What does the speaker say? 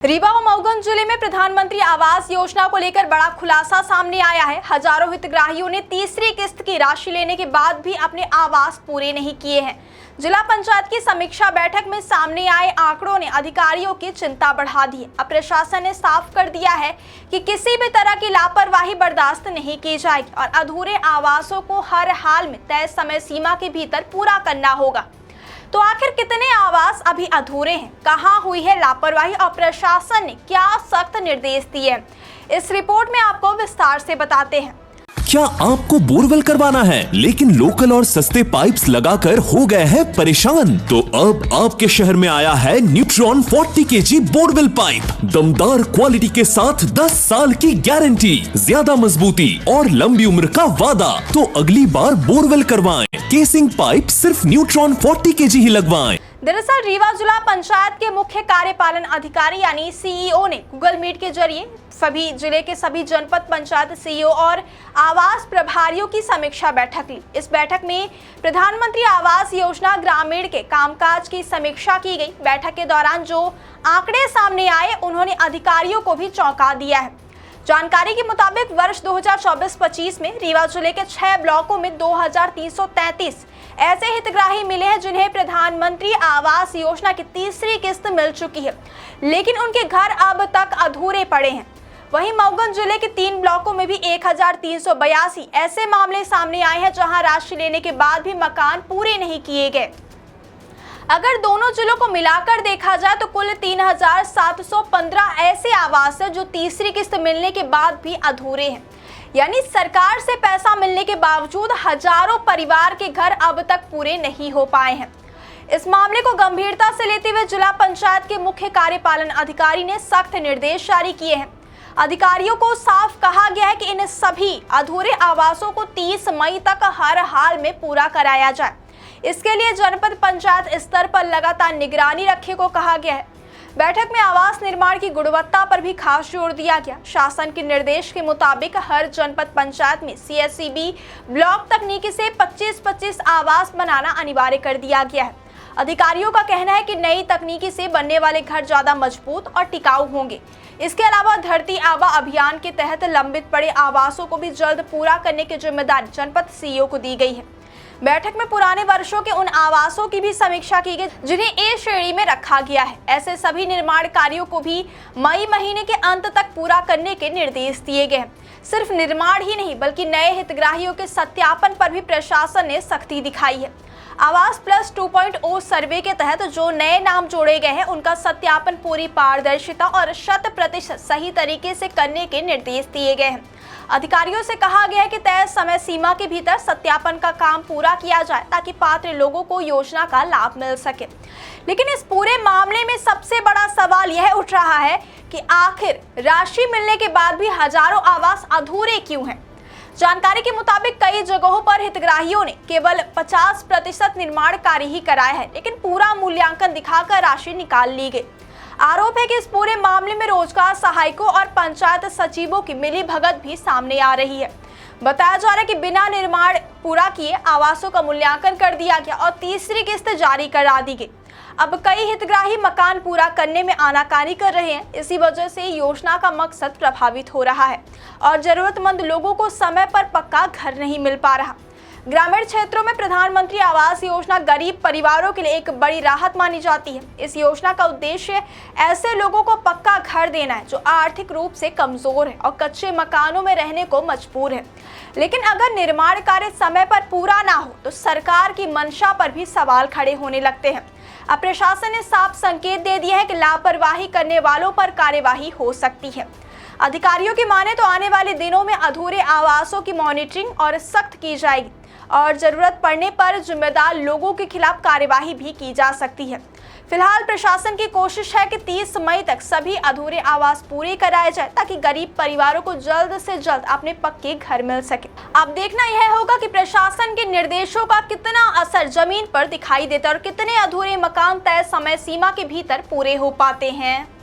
रीवा व मऊगंज जिले में प्रधानमंत्री आवास योजना को लेकर बड़ा खुलासा सामने आया है। हजारों हितग्राहियों ने तीसरी किस्त की राशि लेने के बाद भी अपने आवास पूरे नहीं किए हैं। जिला पंचायत की समीक्षा बैठक में सामने आए आंकड़ों ने अधिकारियों की चिंता बढ़ा दी है। अब प्रशासन ने साफ कर दिया है कि किसी भी तरह की लापरवाही बर्दाश्त नहीं की जाएगी और अधूरे आवासों को हर हाल में तय समय सीमा के भीतर पूरा करना होगा। तो आखिर कितने आवास अभी अधूरे हैं, कहां हुई है लापरवाही और प्रशासन ने क्या सख्त निर्देश दिए हैं, इस रिपोर्ट में आपको विस्तार से बताते हैं। क्या आपको बोरवेल करवाना है लेकिन लोकल और सस्ते पाइप्स लगाकर हो गए हैं परेशान? तो अब आपके शहर में आया है न्यूट्रॉन 40 kg बोरवेल पाइप। दमदार क्वालिटी के साथ 10 साल की गारंटी, ज्यादा मजबूती और लंबी उम्र का वादा। तो अगली बार बोरवेल करवाएं, केसिंग पाइप सिर्फ न्यूट्रॉन 40 kg ही लगवाएं। दरअसल रीवा जिला पंचायत के मुख्य कार्यपालन अधिकारी यानी सीईओ ने गूगल मीट के जरिए सभी जिले के सभी जनपद पंचायत सीईओ और आवास प्रभारियों की समीक्षा बैठक ली। इस बैठक में प्रधानमंत्री आवास योजना ग्रामीण के कामकाज की समीक्षा की गई। बैठक के दौरान जो आंकड़े सामने आए उन्होंने अधिकारियों को भी चौंका दिया है। जानकारी के मुताबिक वर्ष 2024-25 में रीवा जिले के 6 ब्लॉकों में 2333 ऐसे हितग्राही मिले हैं जिन्हें प्रधानमंत्री आवास योजना की तीसरी किस्त मिल चुकी है, लेकिन उनके घर अब तक अधूरे पड़े हैं। वहीं मऊगंज जिले के 3 ब्लॉकों में भी 1382 ऐसे मामले सामने आए हैं जहां राशि लेने के बाद भी मकान पूरे नहीं किए गए। अगर दोनों जिलों को मिलाकर देखा जाए तो कुल 3715 ऐसे आवास हैं जो तीसरी किस्त मिलने के बाद भी अधूरे हैं। यानी सरकार से पैसा मिलने के बावजूद हजारों परिवार के घर अब तक पूरे नहीं हो पाए हैं। इस मामले को गंभीरता से लेते हुए जिला पंचायत के मुख्य कार्यपालन अधिकारी ने सख्त निर्देश जारी किए हैं। अधिकारियों को साफ कहा गया है कि इन सभी अधूरे आवासों को 30 मई तक हर हाल में पूरा कराया जाए। इसके लिए जनपद पंचायत स्तर पर लगातार निगरानी रखने को कहा गया है। बैठक में आवास निर्माण की गुणवत्ता पर भी खास जोर दिया गया। शासन के निर्देश के मुताबिक हर जनपद पंचायत में सीएससीबी ब्लॉक तकनीकी से 25-25 आवास बनाना अनिवार्य कर दिया गया है। अधिकारियों का कहना है कि नई तकनीकी से बनने वाले घर ज्यादा मजबूत और टिकाऊ होंगे। इसके अलावा धरती आबा अभियान के तहत लंबित पड़े आवासों को भी जल्द पूरा करने की जिम्मेदारी जनपद सीईओ को दी गई है। बैठक में पुराने वर्षों के उन आवासों की भी समीक्षा की गई जिन्हें ए श्रेणी में रखा गया है। ऐसे सभी निर्माण कार्यों को भी मई महीने के अंत तक पूरा करने के निर्देश दिए गए हैं। सिर्फ निर्माण ही नहीं बल्कि नए हितग्राहियों के सत्यापन पर भी प्रशासन ने सख्ती दिखाई है। आवास प्लस 2.0 सर्वे के तहत जो नए नाम जोड़े गए हैं उनका सत्यापन पूरी पारदर्शिता और 100% सही तरीके से करने के निर्देश दिए गए हैं। अधिकारियों से कहा गया है कि तय समय सीमा के भीतर सत्यापन का काम पूरा किया जाए ताकि पात्र लोगों को योजना का लाभ मिल सके। लेकिन इस पूरे मामले में सबसे बड़ा सवाल यह उठ रहा है कि आखिर राशि मिलने के बाद भी हजारों आवास अधूरे क्यों हैं? जानकारी के मुताबिक कई जगहों पर हितग्राहियों ने केवल 50% निर्माण कार्य ही कराया है, लेकिन पूरा मूल्यांकन दिखाकर राशि निकाल ली गई। आरोप है कि इस पूरे मामले में रोजगार सहायकों और पंचायत सचिवों की मिलीभगत भी सामने आ रही है। बताया जा रहा है कि बिना निर्माण पूरा किए आवासों का मूल्यांकन कर दिया गया और तीसरी किस्त जारी करा दी गई। अब कई हितग्राही मकान पूरा करने में आनाकानी कर रहे हैं। इसी वजह से योजना का मकसद प्रभावित हो रहा है और जरूरतमंद लोगों को समय पर पक्का घर नहीं मिल पा रहा। ग्रामीण क्षेत्रों में प्रधानमंत्री आवास योजना गरीब परिवारों के लिए एक बड़ी राहत मानी जाती है। इस योजना का उद्देश्य ऐसे लोगों को पक्का घर देना है जो आर्थिक रूप से कमजोर है और कच्चे मकानों में रहने को मजबूर है। लेकिन अगर निर्माण कार्य समय पर पूरा ना हो तो सरकार की मंशा पर भी सवाल खड़े होने लगते हैं। अब प्रशासन ने साफ संकेत दे दिया है कि लापरवाही करने वालों पर कार्यवाही हो सकती है। अधिकारियों की माने तो आने वाले दिनों में अधूरे आवासों की मॉनिटरिंग और सख्त की जाएगी और जरूरत पड़ने पर जिम्मेदार लोगों के खिलाफ कार्यवाही भी की जा सकती है। फिलहाल प्रशासन की कोशिश है कि 30 मई तक सभी अधूरे आवास पूरे कराए जाए ताकि गरीब परिवारों को जल्द से जल्द अपने पक्के घर मिल सके। अब देखना यह होगा कि प्रशासन के निर्देशों का कितना असर जमीन पर दिखाई देता है और कितने अधूरे मकान तय समय सीमा के भीतर पूरे हो पाते हैं।